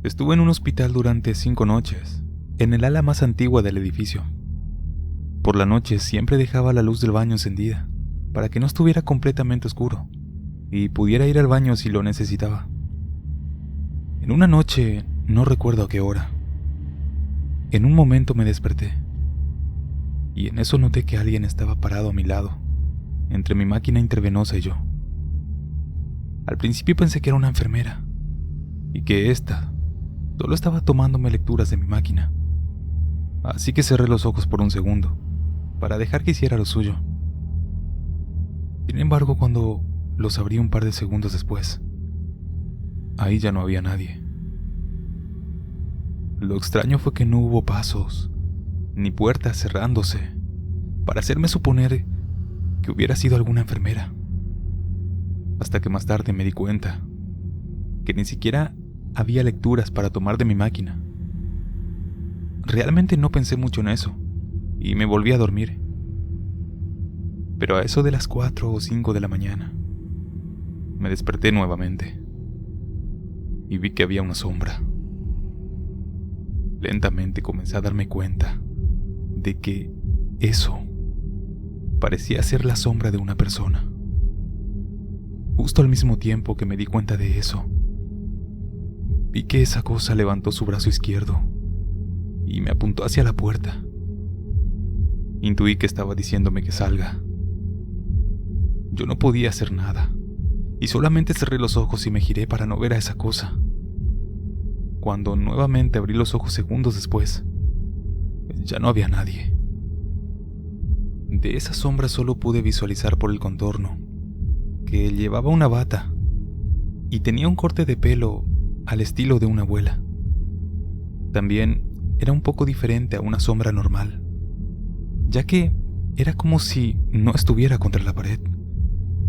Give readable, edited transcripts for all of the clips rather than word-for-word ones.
Estuve en un hospital durante 5 noches, en el ala más antigua del edificio. Por la noche siempre dejaba la luz del baño encendida, para que no estuviera completamente oscuro, y pudiera ir al baño si lo necesitaba. En una noche, no recuerdo a qué hora, en un momento me desperté, y en eso noté que alguien estaba parado a mi lado, entre mi máquina intravenosa y yo. Al principio pensé que era una enfermera, y que ésta solo estaba tomándome lecturas de mi máquina. Así que cerré los ojos por un segundo, para dejar que hiciera lo suyo. Sin embargo, cuando los abrí un par de segundos después, ahí ya no había nadie. Lo extraño fue que no hubo pasos, ni puertas cerrándose, para hacerme suponer que hubiera sido alguna enfermera. Hasta que más tarde me di cuenta que ni siquiera había lecturas para tomar de mi máquina. Realmente no pensé mucho en eso, y me volví a dormir. Pero a eso de las 4 o 5 de la mañana, me desperté nuevamente, y vi que había una sombra. Lentamente comencé a darme cuenta de que eso parecía ser la sombra de una persona. Justo al mismo tiempo que me di cuenta de eso, vi que esa cosa levantó su brazo izquierdo y me apuntó hacia la puerta. Intuí que estaba diciéndome que salga. Yo no podía hacer nada, y solamente cerré los ojos y me giré para no ver a esa cosa. Cuando nuevamente abrí los ojos segundos después, ya no había nadie. De esa sombra solo pude visualizar por el contorno que llevaba una bata y tenía un corte de pelo al estilo de una abuela. También era un poco diferente a una sombra normal, ya que era como si no estuviera contra la pared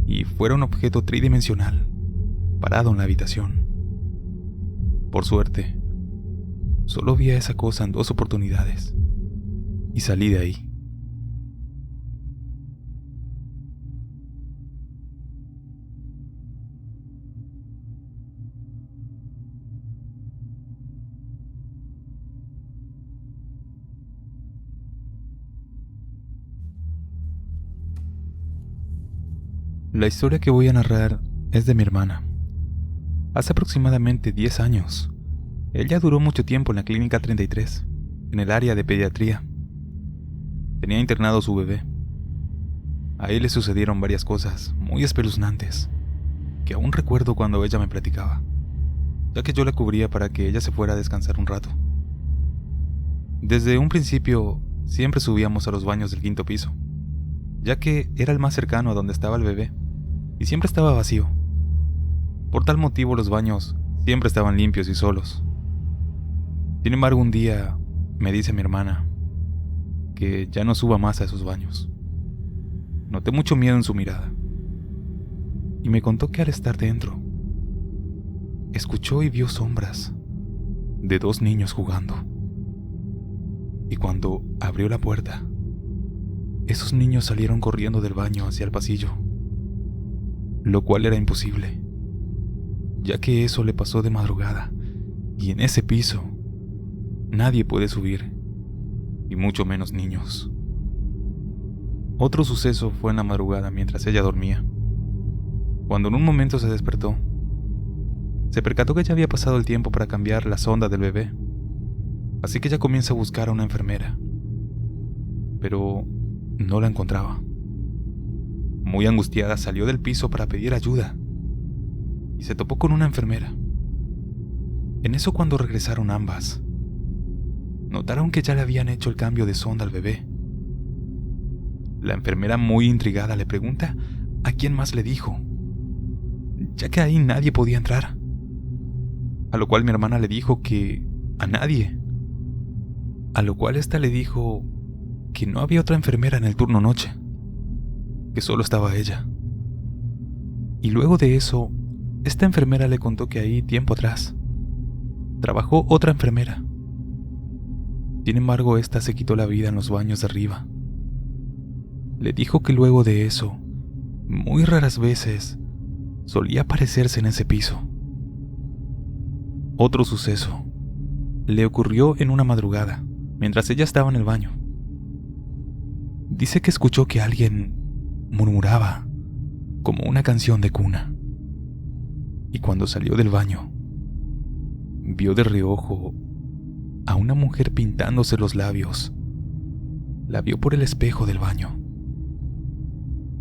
y fuera un objeto tridimensional parado en la habitación. Por suerte, solo vi a esa cosa en 2 oportunidades y salí de ahí. La historia que voy a narrar es de mi hermana. Hace aproximadamente 10 años, ella duró mucho tiempo en la Clínica 33, en el área de pediatría. Tenía internado su bebé. A él le sucedieron varias cosas muy espeluznantes, que aún recuerdo cuando ella me platicaba, ya que yo la cubría para que ella se fuera a descansar un rato. Desde un principio, siempre subíamos a los baños del 5.º piso, ya que era el más cercano a donde estaba el bebé, y siempre estaba vacío. Por tal motivo los baños siempre estaban limpios y solos. Sin embargo, un día me dice mi hermana que ya no suba más a esos baños. Noté mucho miedo en su mirada, y me contó que al estar dentro, escuchó y vio sombras de 2 niños jugando. Y cuando abrió la puerta, esos niños salieron corriendo del baño hacia el pasillo, lo cual era imposible, ya que eso le pasó de madrugada, y en ese piso nadie puede subir, y mucho menos niños. Otro suceso fue en la madrugada mientras ella dormía, cuando en un momento se despertó. Se percató que ya había pasado el tiempo para cambiar la sonda del bebé, así que ella comienza a buscar a una enfermera, pero no la encontraba. Muy angustiada salió del piso para pedir ayuda y se topó con una enfermera. En eso, cuando regresaron ambas, notaron que ya le habían hecho el cambio de sonda al bebé. La enfermera, muy intrigada, le pregunta a quién más le dijo, ya que ahí nadie podía entrar. A lo cual mi hermana le dijo que a nadie. A lo cual esta le dijo que no había otra enfermera en el turno noche, que solo estaba ella. Y luego de eso, esta enfermera le contó que ahí, tiempo atrás, trabajó otra enfermera. Sin embargo, esta se quitó la vida en los baños de arriba. Le dijo que luego de eso, muy raras veces, solía aparecerse en ese piso. Otro suceso le ocurrió en una madrugada, mientras ella estaba en el baño. Dice que escuchó que alguien murmuraba como una canción de cuna. Y cuando salió del baño, vio de reojo a una mujer pintándose los labios. La vio por el espejo del baño.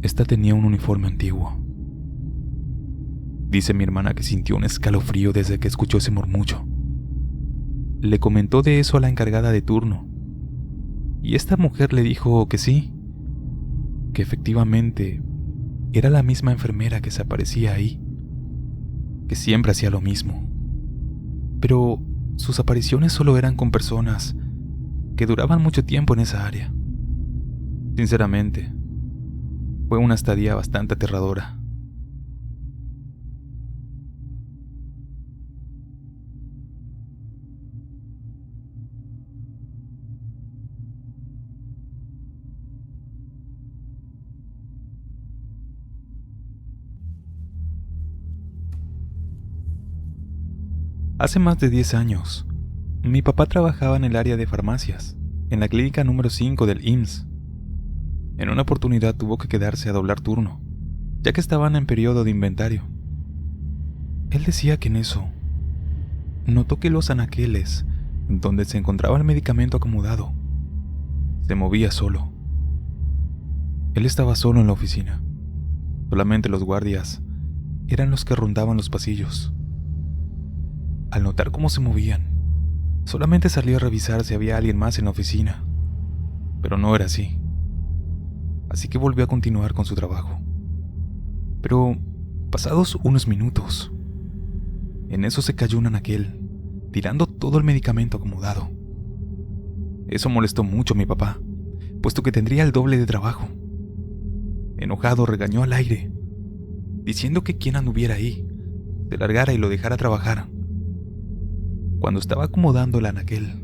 Esta tenía un uniforme antiguo. Dice mi hermana que sintió un escalofrío desde que escuchó ese murmullo. Le comentó de eso a la encargada de turno, y esta mujer le dijo que sí, que efectivamente era la misma enfermera que se aparecía ahí, que siempre hacía lo mismo. Pero sus apariciones solo eran con personas que duraban mucho tiempo en esa área. Sinceramente, fue una estadía bastante aterradora. Hace más de 10 años, mi papá trabajaba en el área de farmacias, en la clínica número 5 del IMSS. En una oportunidad tuvo que quedarse a doblar turno, ya que estaban en periodo de inventario. Él decía que en eso notó que los anaqueles donde se encontraba el medicamento acomodado se movía solo. Él estaba solo en la oficina. Solamente los guardias eran los que rondaban los pasillos. Al notar cómo se movían, solamente salió a revisar si había alguien más en la oficina, pero no era así. Así que volvió a continuar con su trabajo. Pero, pasados unos minutos, en eso se cayó un anaquel, tirando todo el medicamento acomodado. Eso molestó mucho a mi papá, puesto que tendría el doble de trabajo. Enojado, regañó al aire, diciendo que quien anduviera ahí se largara y lo dejara trabajar. Cuando estaba acomodando el anaquel,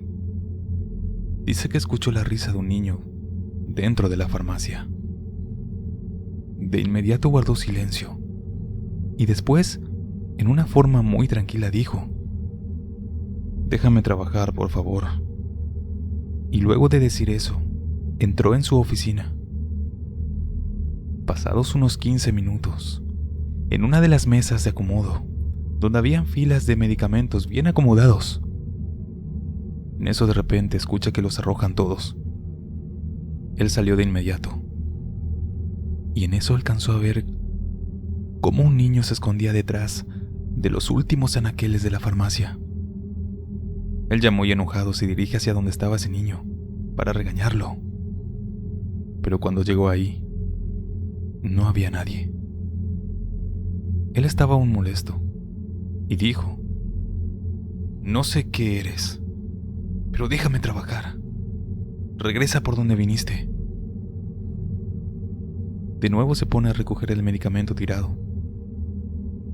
dice que escuchó la risa de un niño dentro de la farmacia. De inmediato guardó silencio y después, en una forma muy tranquila, dijo: «Déjame trabajar, por favor». Y luego de decir eso, entró en su oficina. Pasados unos 15 minutos, en una de las mesas de acomodo, donde habían filas de medicamentos bien acomodados, en eso de repente escucha que los arrojan todos. Él salió de inmediato, y en eso alcanzó a ver cómo un niño se escondía detrás de los últimos anaqueles de la farmacia. Él ya muy enojado se dirige hacia donde estaba ese niño para regañarlo, pero cuando llegó ahí, no había nadie. Él estaba aún molesto y dijo: «No sé qué eres, pero déjame trabajar. Regresa por donde viniste». De nuevo se pone a recoger el medicamento tirado,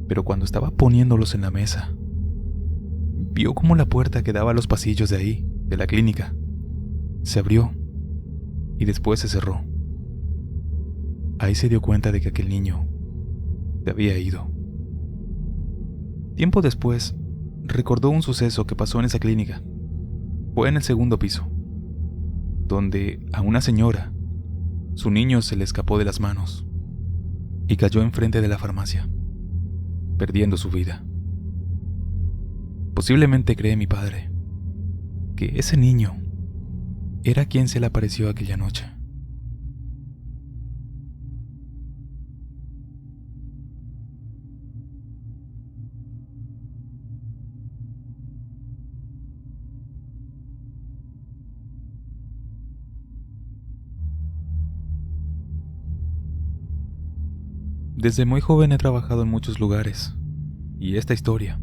pero cuando estaba poniéndolos en la mesa, vio como la puerta que daba a los pasillos de ahí, de la clínica, se abrió y después se cerró. Ahí se dio cuenta de que aquel niño se había ido. Tiempo después, recordó un suceso que pasó en esa clínica. Fue en el segundo piso, donde a una señora, su niño se le escapó de las manos y cayó enfrente de la farmacia, perdiendo su vida. Posiblemente cree mi padre que ese niño era quien se le apareció aquella noche. Desde muy joven he trabajado en muchos lugares, y esta historia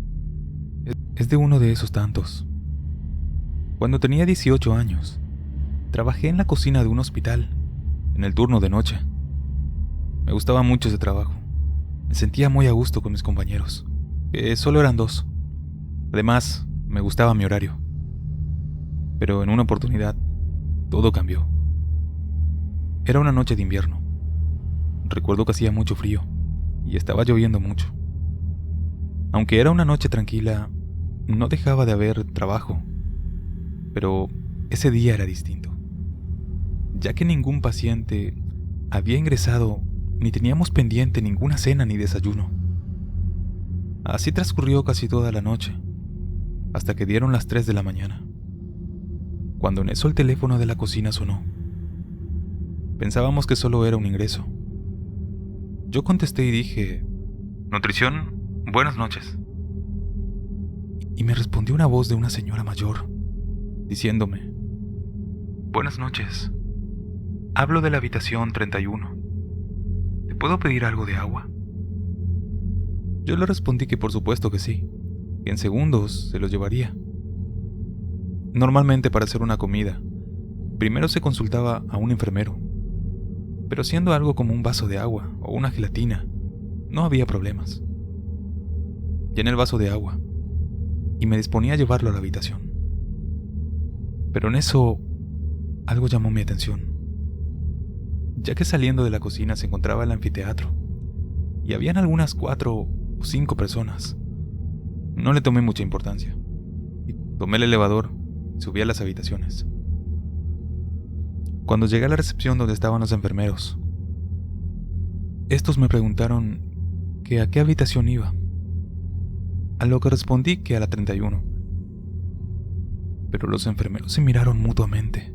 es de uno de esos tantos. Cuando tenía 18 años, trabajé en la cocina de un hospital, en el turno de noche. Me gustaba mucho ese trabajo. Me sentía muy a gusto con mis compañeros, que solo eran 2. Además, me gustaba mi horario. Pero en una oportunidad, todo cambió. Era una noche de invierno. Recuerdo que hacía mucho frío y estaba lloviendo mucho. Aunque era una noche tranquila, no dejaba de haber trabajo, pero ese día era distinto, ya que ningún paciente había ingresado ni teníamos pendiente ninguna cena ni desayuno. Así transcurrió casi toda la noche, hasta que dieron las 3 de la mañana, cuando en eso el teléfono de la cocina sonó. Pensábamos que solo era un ingreso. Yo contesté y dije: «Nutrición, buenas noches». Y me respondió una voz de una señora mayor, diciéndome: «Buenas noches. Hablo de la habitación 31. ¿Te puedo pedir algo de agua?». Yo le respondí que por supuesto que sí, que en segundos se lo llevaría. Normalmente para hacer una comida, primero se consultaba a un enfermero, pero siendo algo como un vaso de agua o una gelatina, no había problemas. Llené el vaso de agua y me disponía a llevarlo a la habitación. Pero en eso, algo llamó mi atención, ya que saliendo de la cocina se encontraba el anfiteatro, y habían algunas 4 o 5 personas. No le tomé mucha importancia, y tomé el elevador y subí a las habitaciones. Cuando llegué a la recepción donde estaban los enfermeros, estos me preguntaron que a qué habitación iba, a lo que respondí que a la 31. Pero los enfermeros se miraron mutuamente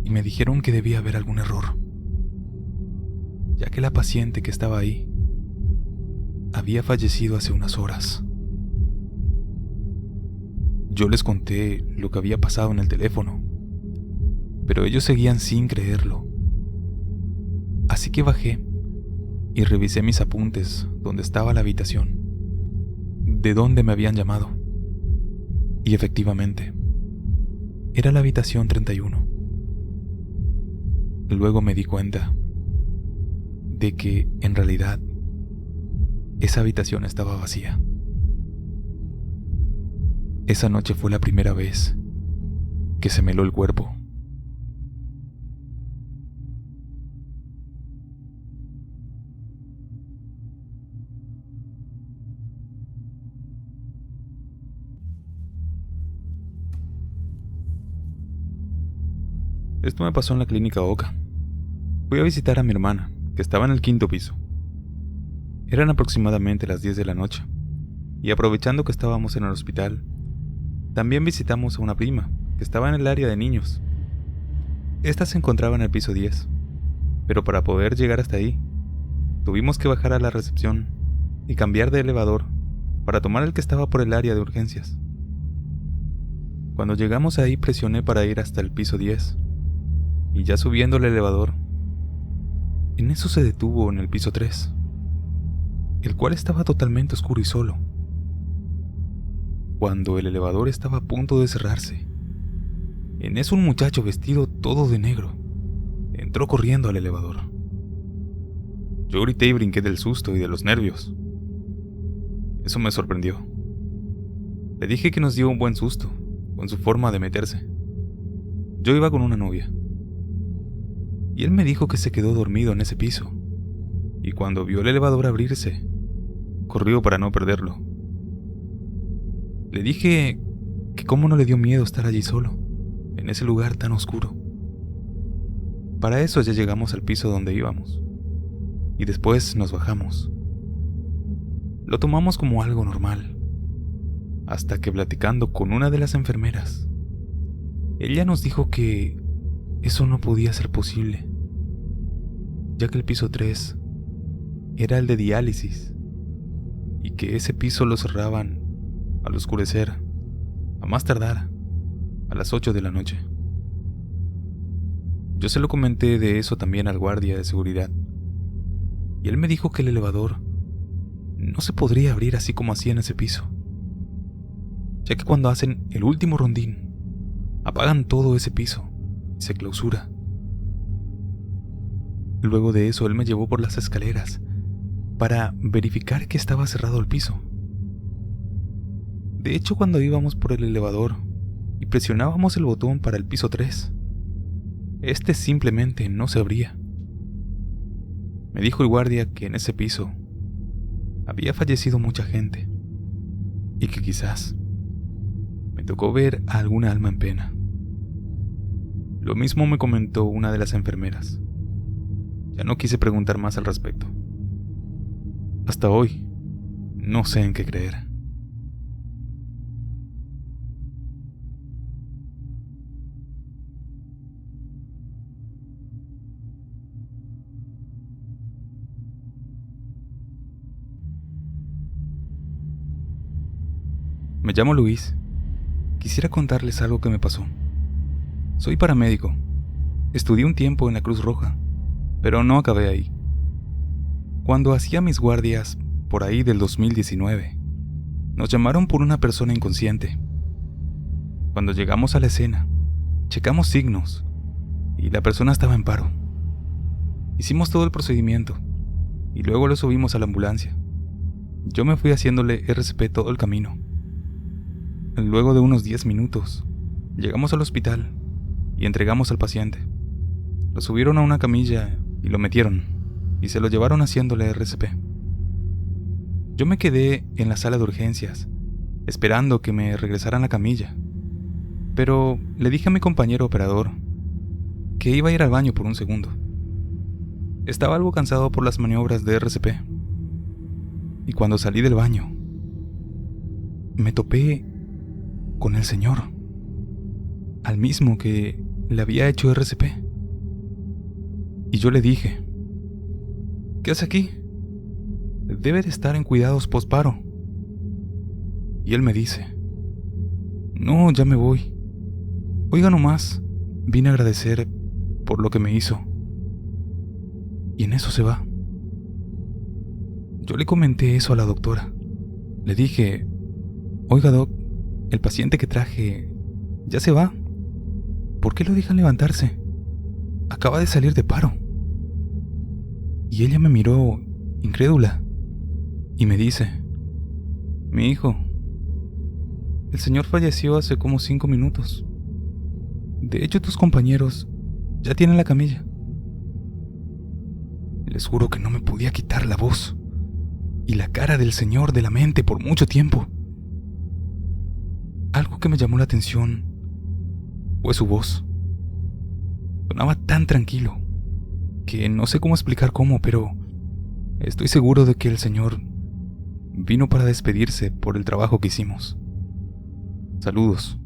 y me dijeron que debía haber algún error, ya que la paciente que estaba ahí había fallecido hace unas horas. Yo les conté lo que había pasado en el teléfono, pero ellos seguían sin creerlo. Así que bajé y revisé mis apuntes donde estaba la habitación, de donde me habían llamado. Y efectivamente, era la habitación 31. Luego me di cuenta de que, en realidad, esa habitación estaba vacía. Esa noche fue la primera vez que se me heló el cuerpo. Esto me pasó en la clínica Oca. Fui a visitar a mi hermana, que estaba en el 5º piso. Eran aproximadamente las 10 de la noche, y aprovechando que estábamos en el hospital, también visitamos a una prima, que estaba en el área de niños. Esta se encontraba en el piso 10, pero para poder llegar hasta ahí, tuvimos que bajar a la recepción y cambiar de elevador para tomar el que estaba por el área de urgencias. Cuando llegamos ahí presioné para ir hasta el piso 10, y ya subiendo el elevador, en eso se detuvo en el piso 3, el cual estaba totalmente oscuro y solo. Cuando el elevador estaba a punto de cerrarse, en eso un muchacho vestido todo de negro entró corriendo al elevador. Yo grité y brinqué del susto y de los nervios. Eso me sorprendió. Le dije que nos dio un buen susto con su forma de meterse. Yo iba con una novia, y él me dijo que se quedó dormido en ese piso, y cuando vio el elevador abrirse, corrió para no perderlo. Le dije que cómo no le dio miedo estar allí solo, en ese lugar tan oscuro. Para eso ya llegamos al piso donde íbamos, y después nos bajamos. Lo tomamos como algo normal, hasta que platicando con una de las enfermeras, ella nos dijo que eso no podía ser posible, ya que el piso 3 era el de diálisis, y que ese piso lo cerraban al oscurecer, a más tardar a las 8 de la noche. Yo se lo comenté de eso también al guardia de seguridad, y él me dijo que el elevador no se podría abrir así como hacía en ese piso, ya que cuando hacen el último rondín, apagan todo ese piso y se clausura. Luego de eso, él me llevó por las escaleras para verificar que estaba cerrado el piso. De hecho, cuando íbamos por el elevador y presionábamos el botón para el piso 3, este simplemente no se abría. Me dijo el guardia que en ese piso había fallecido mucha gente y que quizás tocó ver a alguna alma en pena. Lo mismo me comentó una de las enfermeras. Ya no quise preguntar más al respecto. Hasta hoy, no sé en qué creer. Me llamo Luis. Quisiera contarles algo que me pasó. Soy paramédico. Estudié un tiempo en la Cruz Roja, pero no acabé ahí. Cuando hacía mis guardias, por ahí del 2019, nos llamaron por una persona inconsciente. Cuando llegamos a la escena, checamos signos y la persona estaba en paro. Hicimos todo el procedimiento y luego lo subimos a la ambulancia. Yo me fui haciéndole RCP todo el camino. Luego de unos 10 minutos, llegamos al hospital y entregamos al paciente. Lo subieron a una camilla y lo metieron, y se lo llevaron haciéndole RCP. Yo me quedé en la sala de urgencias, esperando que me regresaran la camilla, pero le dije a mi compañero operador que iba a ir al baño por un segundo. Estaba algo cansado por las maniobras de RCP, y cuando salí del baño, me topé con el señor, al mismo que le había hecho RCP. Y yo le dije: ¿qué hace aquí? Debe de estar en cuidados posparo. Y él me dice: no, ya me voy. Oiga nomás, vine a agradecer por lo que me hizo. Y en eso se va. Yo le comenté eso a la doctora. Le dije: oiga, doc, el paciente que traje ya se va. ¿Por qué lo dejan levantarse? Acaba de salir de paro. Y ella me miró incrédula y me dice: mi hijo, el señor falleció hace como 5 minutos. De hecho, tus compañeros ya tienen la camilla. Les juro que no me podía quitar la voz y la cara del señor de la mente por mucho tiempo. Algo que me llamó la atención fue su voz. Sonaba tan tranquilo que no sé cómo explicar cómo, pero estoy seguro de que el señor vino para despedirse por el trabajo que hicimos. Saludos.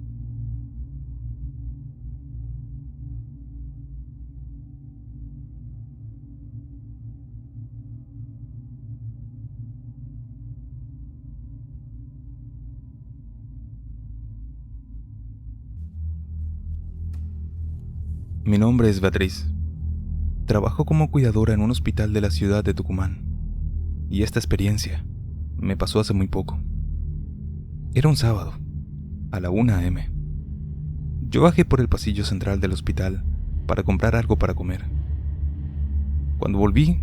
Mi nombre es Beatriz. Trabajo como cuidadora en un hospital de la ciudad de Tucumán. Y esta experiencia me pasó hace muy poco. Era un sábado, a la 1 a.m. Yo bajé por el pasillo central del hospital para comprar algo para comer. Cuando volví,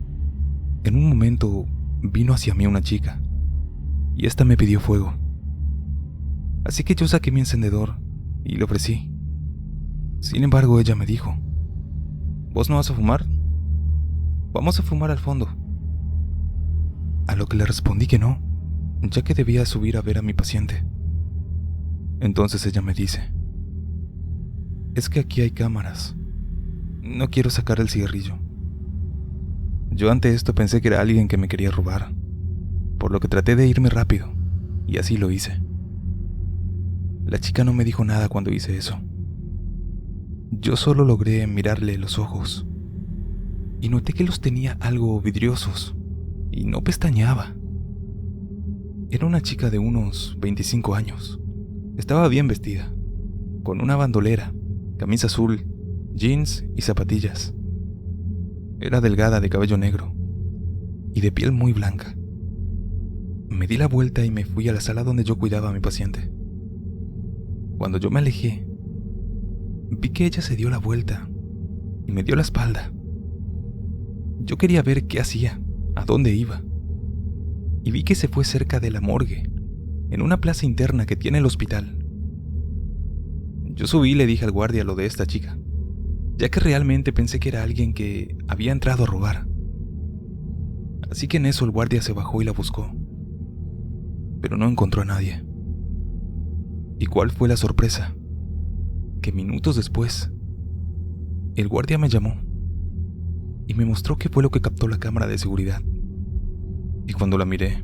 en un momento vino hacia mí una chica, y esta me pidió fuego. Así que yo saqué mi encendedor y le ofrecí. Sin embargo, ella me dijo: ¿vos no vas a fumar? Vamos a fumar al fondo. A lo que le respondí que no, ya que debía subir a ver a mi paciente. Entonces ella me dice: es que aquí hay cámaras. No quiero sacar el cigarrillo. Yo ante esto pensé que era alguien que me quería robar, por lo que traté de irme rápido, y así lo hice. La chica no me dijo nada cuando hice eso. Yo solo logré mirarle los ojos y noté que los tenía algo vidriosos y no pestañeaba. Era una chica de unos 25 años. Estaba bien vestida, con una bandolera, camisa azul, jeans y zapatillas. Era delgada, de cabello negro y de piel muy blanca. Me di la vuelta y me fui a la sala donde yo cuidaba a mi paciente. Cuando yo me alejé, vi que ella se dio la vuelta y me dio la espalda. Yo quería ver qué hacía, a dónde iba, y vi que se fue cerca de la morgue, en una plaza interna que tiene el hospital. Yo subí y le dije al guardia lo de esta chica, ya que realmente pensé que era alguien que había entrado a robar. Así que en eso el guardia se bajó y la buscó, pero no encontró a nadie. ¿Y cuál fue la sorpresa? Que minutos después, el guardia me llamó y me mostró qué fue lo que captó la cámara de seguridad. Y cuando la miré,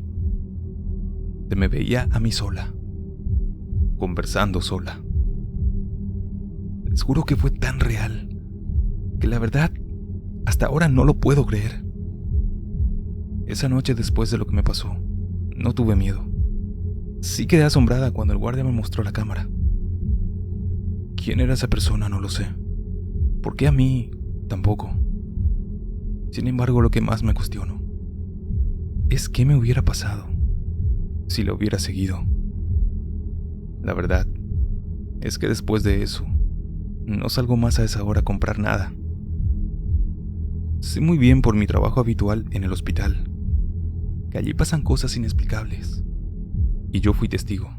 se me veía a mí sola, conversando sola. Les juro que fue tan real que la verdad, hasta ahora no lo puedo creer. Esa noche, después de lo que me pasó, no tuve miedo. Sí quedé asombrada cuando el guardia me mostró la cámara. ¿Quién era esa persona? No lo sé. ¿Por qué a mí? Tampoco. Sin embargo, lo que más me cuestiono es qué me hubiera pasado si lo hubiera seguido. La verdad es que después de eso, no salgo más a esa hora a comprar nada. Sé muy bien por mi trabajo habitual en el hospital que allí pasan cosas inexplicables, y yo fui testigo.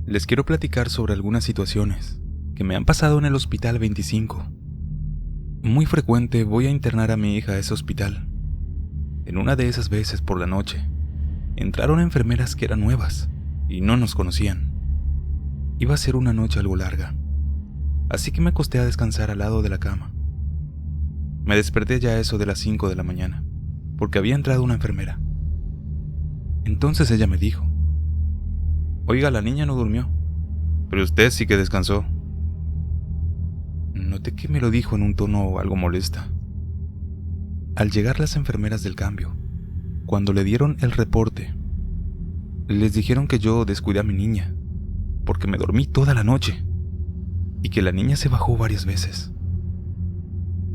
Les quiero platicar sobre algunas situaciones que me han pasado en el Hospital 25. Muy frecuente voy a internar a mi hija a ese hospital. En una de esas veces por la noche, entraron enfermeras que eran nuevas y no nos conocían. Iba a ser una noche algo larga, así que me acosté a descansar al lado de la cama. Me desperté ya a eso de las 5 de la mañana, porque había entrado una enfermera. Entonces ella me dijo: «Oiga, la niña no durmió, pero usted sí que descansó». Noté que me lo dijo en un tono algo molesta. Al llegar las enfermeras del cambio, cuando le dieron el reporte, les dijeron que yo descuidé a mi niña, porque me dormí toda la noche, y que la niña se bajó varias veces.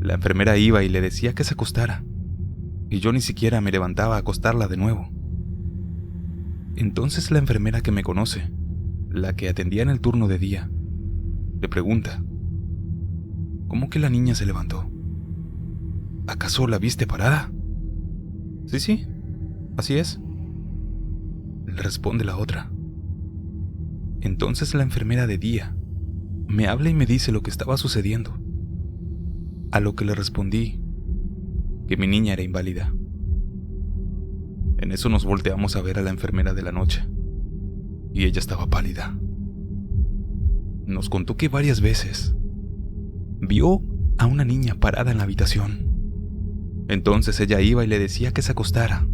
La enfermera iba y le decía que se acostara, y yo ni siquiera me levantaba a acostarla de nuevo. Entonces la enfermera que me conoce, la que atendía en el turno de día, le pregunta: «¿Cómo que la niña se levantó? ¿Acaso la viste parada?». Sí, así es», le responde la otra. Entonces la enfermera de día me habla y me dice lo que estaba sucediendo, a lo que le respondí que mi niña era inválida. En eso nos volteamos a ver a la enfermera de la noche, y ella estaba pálida. Nos contó que varias veces vio a una niña parada en la habitación. Entonces ella iba y le decía que se acostara,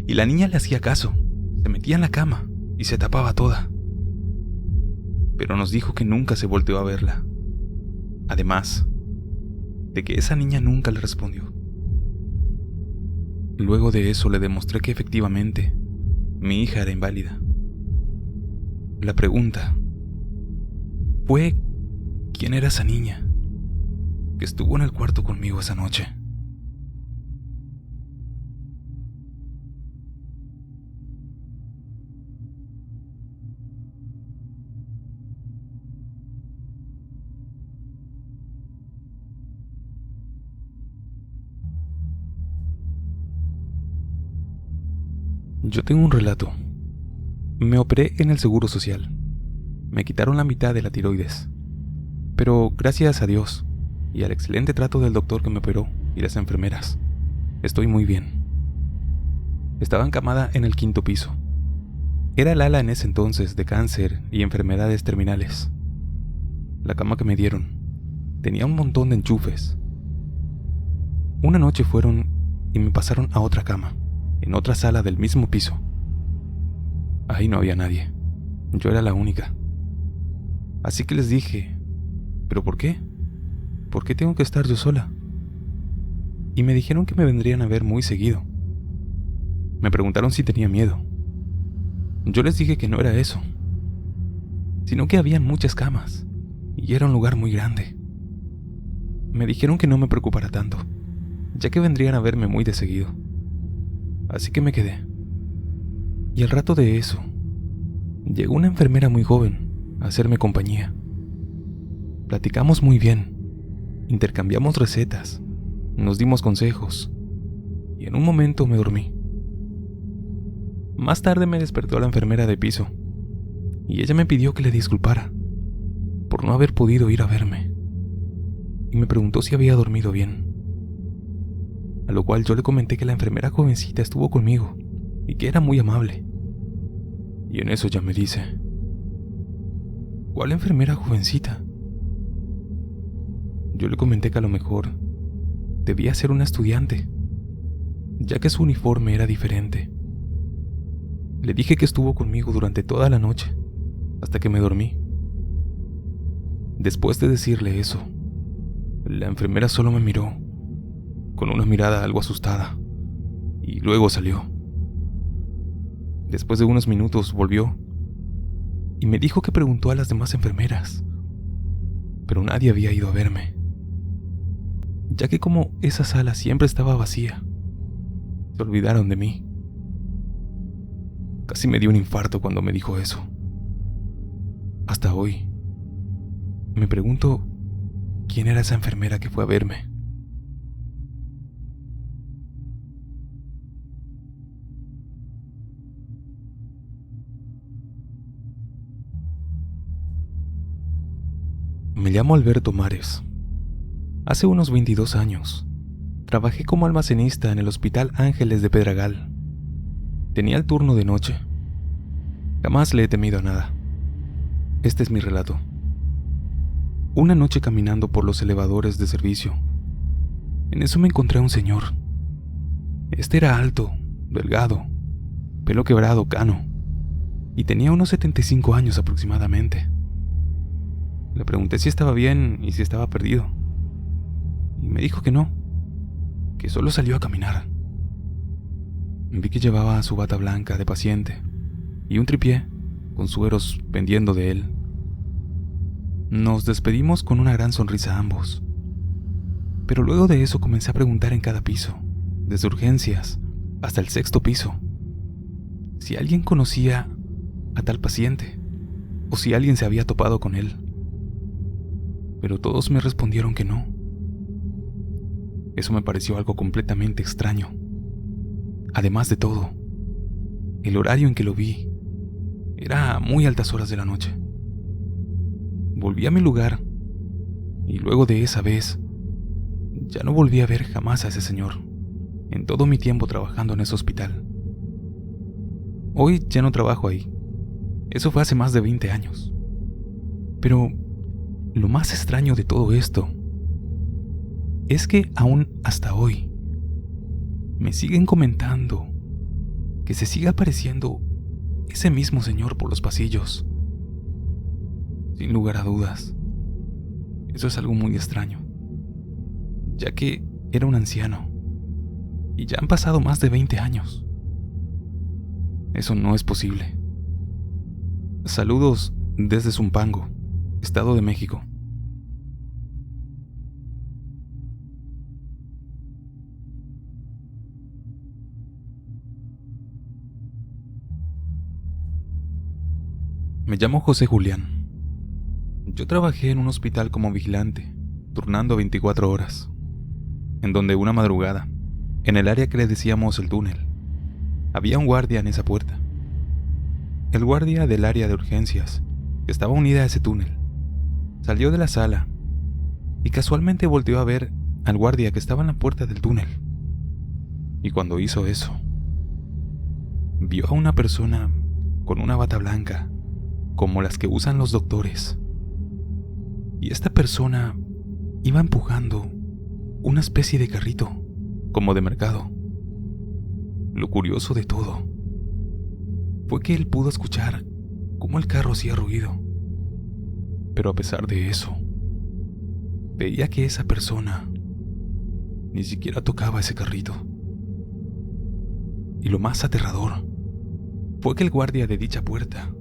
y la niña le hacía caso, se metía en la cama y se tapaba toda. Pero nos dijo que nunca se volteó a verla, además de que esa niña nunca le respondió. Luego de eso le demostré que efectivamente mi hija era inválida. La pregunta fue: ¿quién era esa niña que estuvo en el cuarto conmigo esa noche? Yo tengo un relato. Me operé en el Seguro Social. Me quitaron la mitad de la tiroides. Pero gracias a Dios y al excelente trato del doctor que me operó y las enfermeras, estoy muy bien. Estaba encamada en el 5º piso. Era el ala en ese entonces de cáncer y enfermedades terminales. La cama que me dieron tenía un montón de enchufes. Una noche fueron y me pasaron a otra cama, en otra sala del mismo piso. Ahí no había nadie. Yo era la única. Así que les dije: ¿pero por qué? ¿Por qué tengo que estar yo sola? Y me dijeron que me vendrían a ver muy seguido. Me preguntaron si tenía miedo. Yo les dije que no era eso, sino que habían muchas camas y era un lugar muy grande. Me dijeron que no me preocupara tanto, ya que vendrían a verme muy de seguido. Así que me quedé. Y al rato de eso, llegó una enfermera muy joven a hacerme compañía. Platicamos muy bien, intercambiamos recetas, nos dimos consejos, y en un momento me dormí. Más tarde me despertó la enfermera de piso y ella me pidió que le disculpara por no haber podido ir a verme y me preguntó si había dormido bien. A lo cual yo le comenté que la enfermera jovencita estuvo conmigo y que era muy amable. Y en eso ya me dice: ¿cuál enfermera jovencita? Yo le comenté que a lo mejor debía ser una estudiante, ya que su uniforme era diferente. Le dije que estuvo conmigo durante toda la noche, hasta que me dormí. Después de decirle eso, la enfermera solo me miró, con una mirada algo asustada, y luego salió. Después de unos minutos volvió, y me dijo que preguntó a las demás enfermeras, pero nadie había ido a verme, ya que como esa sala siempre estaba vacía, se olvidaron de mí. Casi me dio un infarto cuando me dijo eso. Hasta hoy, me pregunto quién era esa enfermera que fue a verme. Me llamo Alberto Mares. Hace unos 22 años, trabajé como almacenista en el Hospital Ángeles de Pedregal. Tenía el turno de noche. Jamás le he temido a nada. Este es mi relato. Una noche caminando por los elevadores de servicio, en eso me encontré a un señor. Este era alto, delgado, pelo quebrado, cano, y tenía unos 75 años aproximadamente. Le pregunté si estaba bien y si estaba perdido, y me dijo que no, que solo salió a caminar. Vi que llevaba su bata blanca de paciente y un tripié con sueros pendiendo de él. Nos despedimos con una gran sonrisa ambos, pero luego de eso comencé a preguntar en cada piso, desde urgencias hasta el 6º piso, si alguien conocía a tal paciente o si alguien se había topado con él. Pero todos me respondieron que no. Eso me pareció algo completamente extraño. Además de todo, el horario en que lo vi era a muy altas horas de la noche. Volví a mi lugar y luego de esa vez ya no volví a ver jamás a ese señor en todo mi tiempo trabajando en ese hospital. Hoy ya no trabajo ahí. Eso fue hace más de 20 años. Pero lo más extraño de todo esto es que aún hasta hoy me siguen comentando que se sigue apareciendo ese mismo señor por los pasillos. Sin lugar a dudas, eso es algo muy extraño, ya que era un anciano y ya han pasado más de 20 años. Eso no es posible. Saludos desde Zumpango, Estado de México. Me llamo José Julián. Yo trabajé en un hospital como vigilante, turnando 24 horas, en donde una madrugada, en el área que le decíamos el túnel, había un guardia en esa puerta. El guardia del área de urgencias, que estaba unida a ese túnel, salió de la sala y casualmente volteó a ver al guardia que estaba en la puerta del túnel. Y cuando hizo eso, vio a una persona con una bata blanca, como las que usan los doctores. Y esta persona iba empujando una especie de carrito, como de mercado. Lo curioso de todo fue que él pudo escuchar cómo el carro hacía ruido. Pero a pesar de eso, veía que esa persona ni siquiera tocaba ese carrito. Y lo más aterrador fue que el guardia de dicha puerta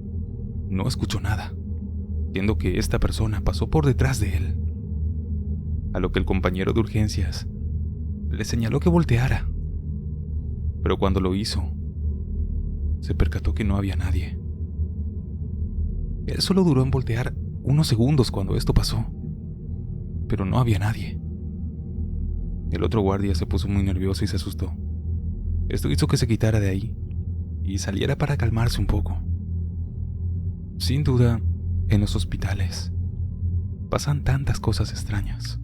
no escuchó nada, siendo que esta persona pasó por detrás de él. A lo que el compañero de urgencias le señaló que volteara, pero cuando lo hizo, se percató que no había nadie. Él solo duró en voltear unos segundos cuando esto pasó, pero no había nadie. El otro guardia se puso muy nervioso y se asustó. Esto hizo que se quitara de ahí y saliera para calmarse un poco. Sin duda, en los hospitales pasan tantas cosas extrañas.